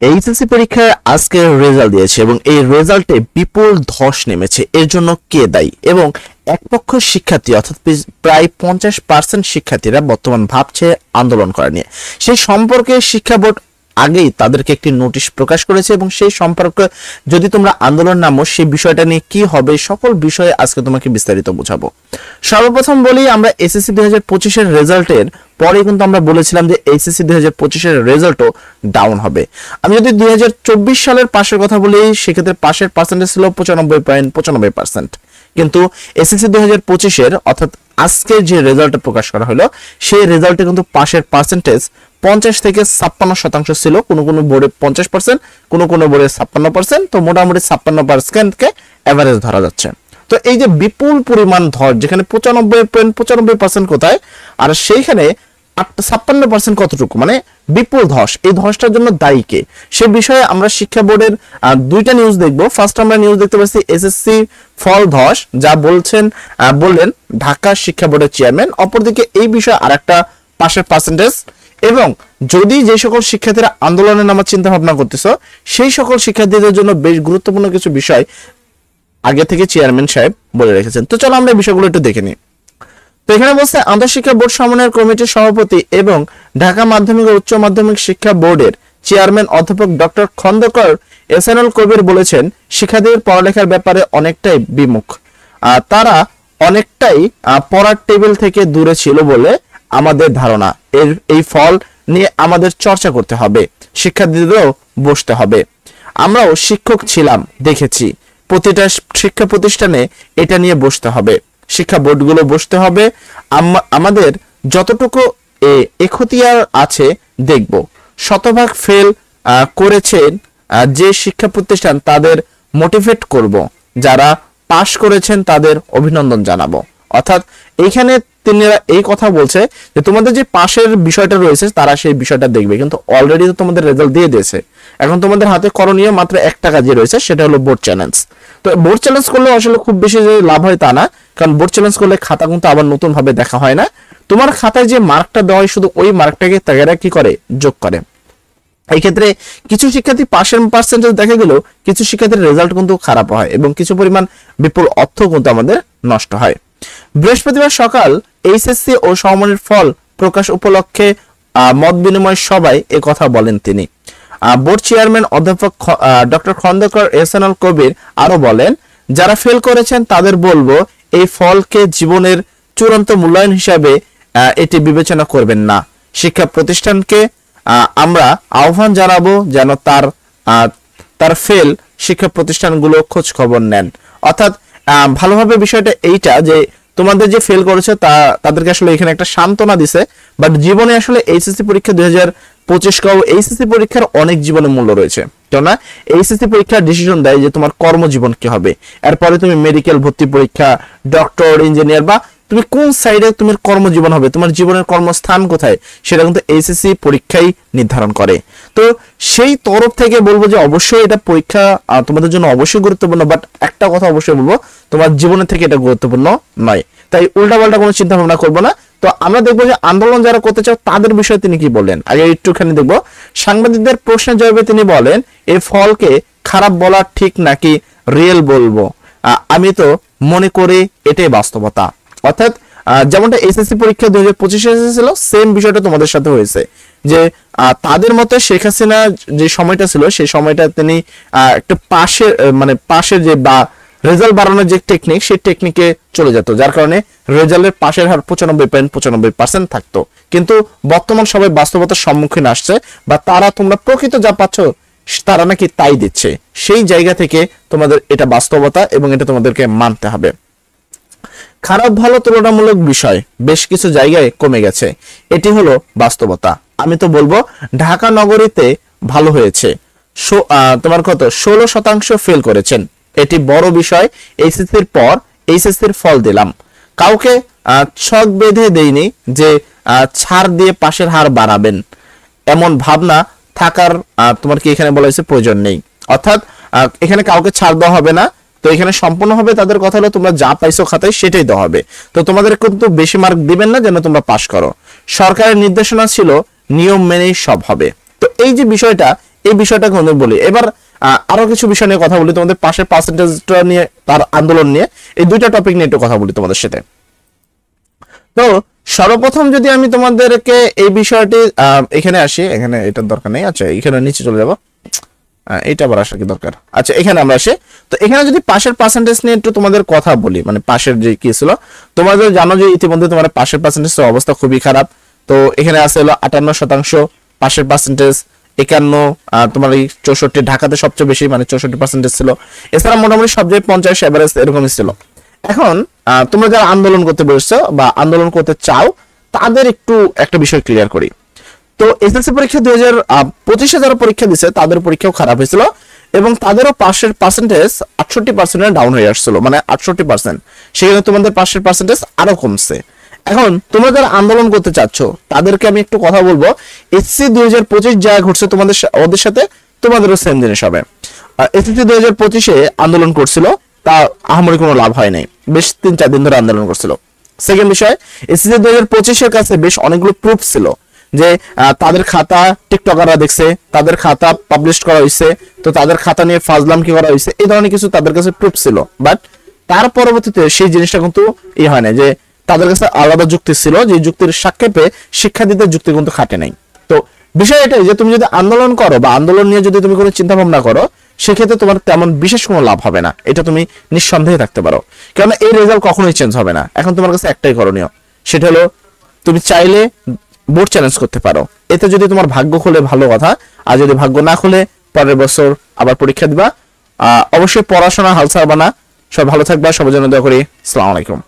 HSC পরীক্ষার আজকে result দিয়েছে এবং এই রেজাল্টে বিপুল ধস নেমেছে। এর জন্য কে দায়ী? এবং এক পক্ষ শিক্ষার্থী অর্থাৎ প্রায় 50% শিক্ষার্থীরা বর্তমান ভাবছে আন্দোলন করা নিয়ে। সেই সম্পর্কে শিক্ষা বোর্ড আগেই তাদেরকে একটি নোটিশ প্রকাশ করেছে এবং সেই সম্পর্কে যদি তোমরা আন্দোলন নামো সেই বিষয়টা নিয়ে কি হবে সকল বিষয়ে আজকে তোমাকে বিস্তারিত বোঝাবো। সর্বপ্রথম বলি, আমরা এসএসসি 2025 এর রেজাল্টের পরে কিন্তু আমরা বলেছিলাম যে এইচএসসি 2025 এর রেজাল্টও ডাউন হবে। আমি যদি 2024 সালের পাশের কথা বলি, সেক্ষেত্রে পাশের পার্সেন্টেজ ছিল 95.95%, কিন্তু এসএসসি 2025 এর অর্থাৎ আজকে যে রেজাল্টটা প্রকাশ করা হলো সেই রেজাল্টে কিন্তু পাশের পার্সেন্টেজ 50 থেকে 56% ছিল। কোনো কোনো বোর্ডে 50%, কোনো কোনো বোর্ডে 56%, তো মোটামুটি 56%কে এভারেজ ধরা যাচ্ছে। তো এই যে বিপুল পরিমাণ ধস, যেখানে 95.95% কোথায় আর সেইখানে 56% কতটুকু, মানে বিপুল ধস, এই ধসটার জন্য দায়ী কে সে বিষয়ে আমরা শিক্ষা বোর্ডের দুইটা নিউজ দেখব। ফার্স্ট আমরা নিউজ দেখতে পাচ্ছি এসএসসি ফল ধস, যা বললেন ঢাকা শিক্ষা বোর্ডের চেয়ারম্যান। অপরদিকে এই বিষয়ে আরেকটা পাশের পার্সেন্টেজ, এবং যদি যে সকল শিক্ষার্থীরা আন্দোলনে নামার চিন্তা ভাবনা করতেছ সেই সকল শিক্ষার্থীদের জন্য বেশ গুরুত্বপূর্ণ কিছু বিষয় আগে থেকে চেয়ারম্যান সাহেব বলে রেখেছেন। তো চলো আমরা এই বিষয়গুলো একটু দেখে নিই। তো এখানে বলছে আন্তঃশিক্ষা বোর্ড সমন্বয় কমিটির সভাপতি এবং ঢাকা মাধ্যমিক ও উচ্চ মাধ্যমিক শিক্ষা বোর্ডের চেয়ারম্যান অধ্যাপক ডক্টর খন্দকার এহসানুল কবির বলেছেন, শিক্ষার্থীদের পড়ালেখার ব্যাপারে অনেকটাই বিমুখ। তারা অনেকটাই পড়ার টেবিল থেকে দূরে ছিল বলে আমাদের ধারণা। এই ফল নিয়ে আমাদের চর্চা করতে হবে, শিক্ষার্থীদেরও বসতে হবে। আমরাও শিক্ষক ছিলাম, দেখেছি প্রতিটা শিক্ষা প্রতিষ্ঠানে এটা নিয়ে বসতে হবে, শিক্ষা বোর্ডগুলো বসতে হবে। আমাদের যতটুকু এখতিয়ার আছে দেখব। শতভাগ ফেল করেছেন যে শিক্ষা প্রতিষ্ঠান তাদের মোটিভেট করব, যারা পাশ করেছেন তাদের অভিনন্দন জানাবো। অর্থাৎ এইখানে তিনিরা এই কথা বলছে যে তোমাদের যে পাশের বিষয়টা রয়েছে তারা সেই বিষয়টা দেখবে, কিন্তু অলরেডি তো তোমাদের রেজাল্ট দিয়ে দিয়েছে। এখন তোমাদের হাতে করণীয় মাত্র একটা কাজই রয়েছে, সেটা হলো বোর্ড চ্যালেঞ্জ। তো বোর্ড চ্যালেঞ্জ করলে আসলে খুব বেশি যে লাভ হয় তা না, কারণ বোর্ড চ্যালেঞ্জ করলে খাতা কিন্তু আবার নতুন ভাবে দেখা হয় না। তোমার খাতায় যে মার্কটা দেওয়া হয় শুধু ওই মার্কটাকে তারা কি করে, যোগ করে। এই ক্ষেত্রে কিছু শিক্ষার্থী পাশের পার্সেন্টেজ দেখা গেলেও কিছু শিক্ষার্থীর রেজাল্ট কিন্তু খারাপ হয় এবং কিছু পরিমাণ বিপুল অর্থ কিন্তু আমাদের নষ্ট হয়। বৃহস্পতিবার সকাল এইচএসসি ও সমমানের ফল প্রকাশ উপলক্ষে মত বিনিময় সভায় এ কথা বলেন তিনি। বোর্ড চেয়ারম্যান অধ্যাপক ডক্টর খন্দকার এহসানুল কবির আরো বলেন, যারা ফেল করেছেন তাদের বলবো এই ফলকে জীবনের চূড়ান্ত মূল্যায়ন হিসাবে এটি বিবেচনা করবেন না। শিক্ষা প্রতিষ্ঠানকে আমরা আহ্বান জানাবো যেন তার ফেল শিক্ষা প্রতিষ্ঠানগুলো খোঁজ খবর নেন। অর্থাৎ ভালোভাবে বিষয়টা এইটা যে তোমাদের যে ফেল করেছে তাদেরকে আসলে এখানে একটা সান্ত্বনা দিছে, বাট জীবনে আসলে এইচএসসি পরীক্ষা 2025 এইচএসসি পরীক্ষার অনেক জীবনে মূল্য রয়েছে। কেননা এইচএসসি পরীক্ষার ডিসিশন দেয় যে তোমার কর্মজীবন কি হবে, এরপরে তুমি মেডিকেল ভর্তি পরীক্ষা, ডক্টর, ইঞ্জিনিয়ার বা তুমি কোন সাইডে তোমার কর্মজীবন হবে, তোমার জীবনের কর্মস্থান কোথায়, সেটা কিন্তু এইচএসসি পরীক্ষাই নির্ধারণ করে। তো সেই তরফ থেকে বলবো যে অবশ্যই এটা পরীক্ষা তোমাদের জন্য অবশ্যই গুরুত্বপূর্ণ, বাট একটা কথা অবশ্যই বলবো, তোমার জীবনের থেকে এটা গুরুত্বপূর্ণ নয়। তাই উল্টাপাল্টা কোনো চিন্তা ভাবনা করবো না। তো আমরা দেখবো যে আন্দোলন যারা করতে চাও তাদের বিষয়ে তিনি কি বললেন, আগে একটুখানি দেখবো। সাংবাদিকদের প্রশ্নের জবাবে তিনি বলেন, এই ফলকে খারাপ বলা ঠিক নাকি রিয়েল বলবো, আমি তো মনে করি এটাই বাস্তবতা। অর্থাৎ যেমনটা এসএসসি পরীক্ষা 2025 এসেছিল সেম বিষয়টা তোমাদের সাথে হয়েছে, যে তাদের মতে শেখ হাসিনা যে সময়টা ছিল সেই সময়টা তিনি একটা পাশের যে বা রেজাল্ট বাড়ানোর যে টেকনিক সেই টেকনিকে চলে যেত, যার কারণে রেজাল্টের পাশের হার 95.95% থাকতো। কিন্তু বর্তমান সবাই বাস্তবতার সম্মুখীন আসছে, বা তারা তোমরা প্রকৃত যা পাচ্ছ তারা নাকি তাই দিচ্ছে। সেই জায়গা থেকে তোমাদের এটা বাস্তবতা এবং এটা তোমাদেরকে মানতে হবে। খারাপ ভালো তুলনামূলক বিষয় বেশ কিছু জায়গায় কমে গেছে, এটি হলো বাস্তবতা। আমি তো বলবো ঢাকা নগরীতে ভালো হয়েছে, তোমার কত 16% ফেল করেছেন, এটি বড় বিষয়। এইচএসসির পর এইচএসসির ফল দিলাম, কাউকে ছক বেঁধে দেইনি যে ছাড় দিয়ে পাশের হার বাড়াবেন, এমন ভাবনা থাকার তোমার কি এখানে বলা হয়েছে প্রয়োজন নেই। অর্থাৎ এখানে কাউকে ছাড় দেওয়া হবে না। তো এখানে সম্পূর্ণভাবে তাদের কথা হলো তোমরা যা পাইছো খাতায় সেটাই দেওয়া হবে। তো তোমাদের কিন্তু বেশি মার্ক দিবেন না যেন তোমরা পাশ করো। সরকারের নির্দেশনা ছিল নিয়ম মেনেই সব হবে। তো এই যে বিষয়টা, এই বিষয়টা তোমাদের বলি। এবার আরো কিছু বিষয় নিয়ে কথা বলি, তোমাদের পাশের পার্সেন্টেজটা নিয়ে, তার আন্দোলন নিয়ে, এই দুইটা টপিক নিয়ে একটু কথা বলি তোমাদের সাথে। তো সর্বপ্রথম যদি আমি তোমাদেরকে এই বিষয়টি এখানে আসি, এখানে এটার দরকার নেই, আচ্ছা এখানে নিচে চলে যাব, এইটা আবার আসার কি দরকার, আচ্ছা এখানে আমরা আসি। তো এখানে যদি পাশের পার্সেন্টেজ নিয়ে একটু তোমাদের কথা বলি, মানে পাশের যে কি ছিল, তোমাদের জানো যে ইতিমধ্যে তোমার পাশের পার্সেন্টেজের অবস্থা খুবই খারাপ। তো এখানে আছে হলো 58% পাশের পার্সেন্টেজ, 51 তোমার এই 64 ঢাকাতে সবচেয়ে বেশি, মানে 64% ছিল। এছাড়া মোটামুটি সব জায়গায় 50 এভারেজ এরকমই ছিল। এখন তোমরা যারা আন্দোলন করতে বসছো বা আন্দোলন করতে চাও, তাদের একটু একটা বিষয় ক্লিয়ার করি। তো এসএসসি পরীক্ষা 2025 যারা পরীক্ষা দিছে তাদের পরীক্ষাও খারাপ হয়েছিল এবং তাদেরও পাশের পার্সেন্টেজ 68% ডাউন হয়ে আসছিল, মানে 68%। সেখানে তোমাদের পাশের পার্সেন্টেজ আরো কমছে। এখন তোমরা যারা আন্দোলন করতে চাচ্ছ তাদেরকে আমি একটু কথা বলবো, এসএসসি 2025 যা ঘটছে তোমাদের ওদের সাথে তোমাদেরও সেম জিনিস হবে। এসএসসি 2025 আন্দোলন করছিল, তা আহামরি কোনো লাভ হয় নাই, বেশ 3-4 দিন ধরে আন্দোলন করছিল। সেকেন্ড বিষয়, এসএসসি 2025 কাছে বেশ অনেকগুলো প্রুফ ছিল যে তাদের খাতা টিকটকাররা দেখছে, তাদের খাতা পাবলিশ করা হয়েছে, তো তাদের খাতা নিয়ে ফাজলাম কি করা হয়েছে, এই ধরনের কিছু তাদের কাছে প্রুফ ছিল। বাট তার পরবর্তীতে সেই জিনিসটা কিন্তু হয় না, যে তাদের কাছে আলাদা যুক্তি ছিল, যে যুক্তির সাক্ষেপে শিক্ষার্থীদের যুক্তি কিন্তু খাটে নাই। তো বিষয় এটাই যে তুমি যদি আন্দোলন করো বা আন্দোলন নিয়ে যদি তুমি কোনো চিন্তা ভাবনা করো, সেক্ষেত্রে তোমার তেমন বিশেষ কোনো লাভ হবে না, এটা তুমি নিঃসন্দেহে থাকতে পারো। কেননা এই রেজাল্ট কখনোই চেঞ্জ হবে না। এখন তোমার কাছে একটাই করণীয়, সেটা হলো তুমি চাইলে বোর্ড চ্যালেঞ্জ করতে পারো। এতে যদি তোমার ভাগ্য খোলে ভালো কথা, আর যদি ভাগ্য না খোলে পরের বছর আবার পরীক্ষা দিবা। অবশ্যই পড়াশোনা হাল ছাড়বা না। সব ভালো থাকবা, সবার জন্য দোয়া করি। আসসালামু আলাইকুম।